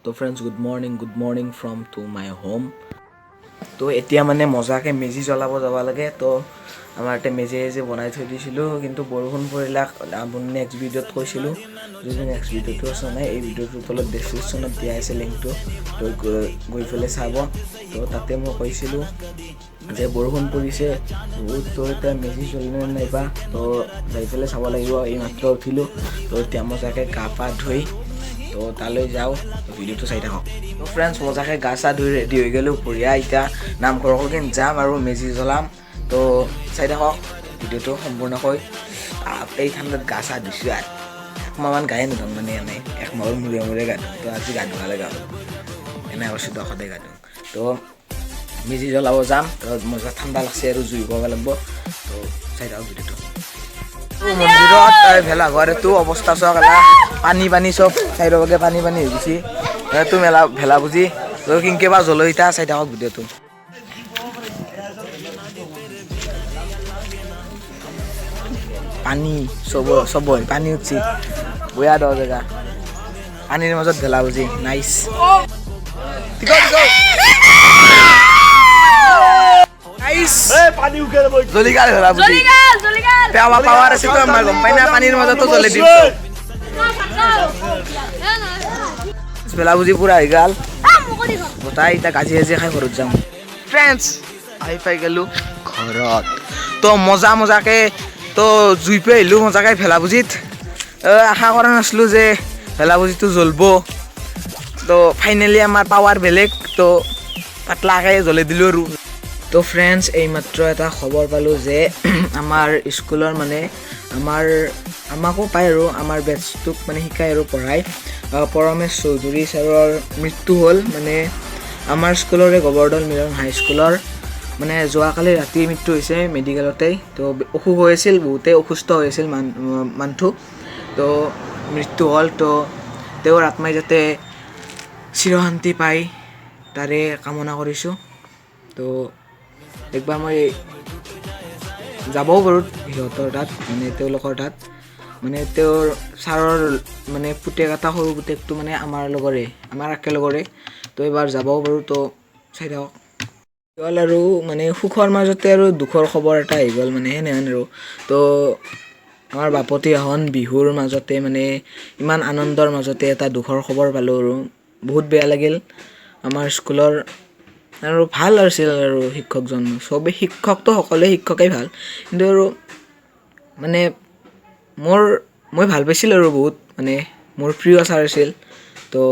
তো friends good morning from to my home. তো এতিয়া মানে মজাকৈ মেজি জ্বলাব যাব লাগে। তো আমাৰ এতিয়া মেজি বনাই থৈ দিছিলোঁ, কিন্তু বৰষুণ পৰিলে আপুনি নেক্সট ভিডিঅ'ত কৈছিলোঁ। যদি নেক্সট ভিডিঅ'টো চোৱা নাই, এই ভিডিঅ'টোৰ তলত ডেছক্ৰিপশ্যনত দিয়া আছে লিংকটো, তো গৈ পেলাই চাব। তো তাতে মই কৈছিলোঁ যে বৰষুণ পৰিছে বহুত, তো এতিয়া মেজি জ্বলিলে নাইবা, তো যাই পেলাই চাব লাগিব। এই মাত্ৰ উঠিলোঁ, তো এতিয়া মজাকৈ গা পা ধুই তো তালৈ যাওঁ, ভিডিঅ'টো চাই থাকক। তো ফ্ৰেণ্ডছ মজাকৈ গা চা ধুই ৰেডি হৈ গ'লোঁ, বঢ়িয়া। এতিয়া নামঘৰলৈকে যাম আৰু মেজি জ্বলাম। তো চাই থাকক ভিডিঅ'টো সম্পূৰ্ণকৈ। এই ঠাণ্ডাত গা চা ধুইছোঁ আৰু একমাহমান গায়ে নুধুম, মানে এনেই একমাহৰ মূৰে গা ধুওঁ। তো আজি গা ধুৱালে গা এনে কৈছোঁ তো সদায় গা ধুওঁ। তো মেজি জ্বলাব যাম, তো মজা ঠাণ্ডা লাগছে আৰু জুই পাব লাগিব। তো চাই থাকক ভিডিঅ'টো। মন্দিৰত ভেলাঘৰটো অৱস্থা চোৱা গেলা, পানী চব চাৰিওভাগে পানী হৈ গৈছে। এইটো ভেলা বুজি তো কিনকে বা জলহিতা, চাই থাকক ভিডিঅ'টো। পানী চবৰে পানী উঠছি, বয়া দ জেগা, পানীৰ মাজত ভেলা বুজি নাইচ। জলিকাৰ ভেলা বুজি পাৱাৰ আছে তো আমাৰ, গম পাই না, পানীৰ মাজতো জ্বলে দিম। ভেলা বুজি পুৰা হৈ গ'ল গোটাই। এতিয়া গাজি খাই ঘৰত যাম। ফ্ৰেণ্ডছ আহি পাই গ'লোঁ ঘৰত। তো মজাকৈ তো জুই পাই আহিলোঁ মজাকৈ ভেলা বুজিত। আশা কৰা নাছিলোঁ যে ভেলা বুজিটো জ্বলব। তো ফাইনেলি আমাৰ পাৱাৰ বেলেগ, তো পাতলাকৈ জ্বলাই দিলোঁ আৰু। তো ফ্ৰেণ্ডছ এইমাত্ৰ এটা খবৰ পালোঁ যে আমাৰ স্কুলৰ মানে আমাকো পায় আৰু আমাৰ বেটছটোক মানে শিকায় আৰু পঢ়ায়, পৰমেশ চৌধুৰী ছাৰৰ মৃত্যু হ'ল। মানে আমাৰ স্কুলৰে গোবৰ্ধন মিলন হাইস্কুলৰ মানে যোৱাকালি ৰাতি মৃত্যু হৈছে মেডিকেলতেই। তো অসুখ হৈ আছিল, বহুতেই অসুস্থ হৈ আছিল মানুহটো, তো মৃত্যু হ'ল। তো তেওঁৰ আত্মাই যাতে চিৰশান্তি পায় তাৰে কামনা কৰিছোঁ। তো একবাৰ মই যাবও পাৰোঁ সিহঁতৰ তাত, মানে তেওঁলোকৰ তাত। মানে তেওঁৰ ছাৰৰ মানে পুতেক এটা, সৰু পুতেকটো মানে আমাৰ একেলগৰে। তো এবাৰ যাবও পাৰোঁ। তো চাই থাকক। গ'ল আৰু মানে সুখৰ মাজতে আৰু দুখৰ খবৰ এটা আহি গ'ল, মানে সেনেহেন আৰু। তো আমাৰ বাপতিসাহোন বিহুৰ মাজতে, মানে ইমান আনন্দৰ মাজতে এটা দুখৰ খবৰ পালোঁ আৰু বহুত বেয়া লাগিল। আমাৰ স্কুলৰ আৰু ভাল আছিল আৰু শিক্ষকজন, চবেই শিক্ষকটো সকলোৱে শিক্ষকেই ভাল, কিন্তু আৰু মানে মই ভাল পাইছিলোঁ আৰু বহুত, মানে মোৰ প্ৰিয় ছাৰ আছিল। তো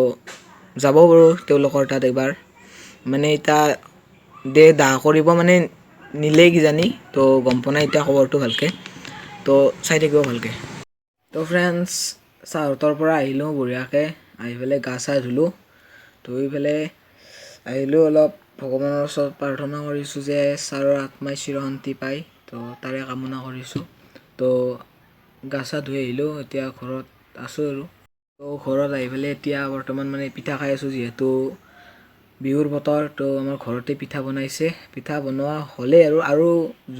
যাব পাৰোঁ তেওঁলোকৰ তাত এবাৰ, মানে এতিয়া দাহ কৰিব মানে নিলেই কিজানি, তো গম পোৱা নাই এতিয়া খবৰটো ভালকৈ। তো চাই থাকিব ভালকৈ। তো ফ্ৰেণ্ডছ ছাৰহঁতৰ পৰা আহিলোঁ বঢ়িয়াকৈ, আহি পেলাই গা চা ধুলোঁ, ধুই পেলাই আহিলোঁ অলপ ভগৱানৰ ওচৰত প্ৰাৰ্থনা কৰিছোঁ যে ছাৰৰ আত্মাই চিৰশান্তি পায়, তো তাৰে কামনা কৰিছোঁ। তো গা চা ধুই আহিলোঁ, এতিয়া ঘৰত আছোঁ আৰু। তো ঘৰত আহি পেলাই এতিয়া বৰ্তমান মানে পিঠা খাই আছোঁ, যিহেতু বিহুৰ বতৰ। তো আমাৰ ঘৰতে পিঠা বনাইছে, পিঠা বনোৱা হ'লেই আৰু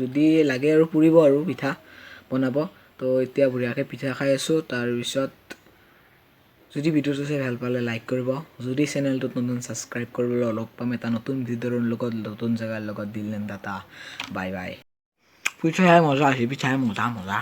যদি লাগে আৰু পুৰিব আৰু পিঠা বনাব। তো এতিয়া বঢ়িয়াকৈ পিঠা খাই আছোঁ। তাৰপিছত যদি ভিডিঅ'টো চাই ভাল পালে লাইক কৰিব, যদি চেনেলটোত নতুন ছাবস্ক্ৰাইব কৰিবলৈ লগ পাম এটা নতুন ভিডিঅ'ৰ লগত, নতুন জেগাৰ লগত। দিলেন টাটা, বাই বাই। পিঠাই মজা আছে, পিঠাই মজা।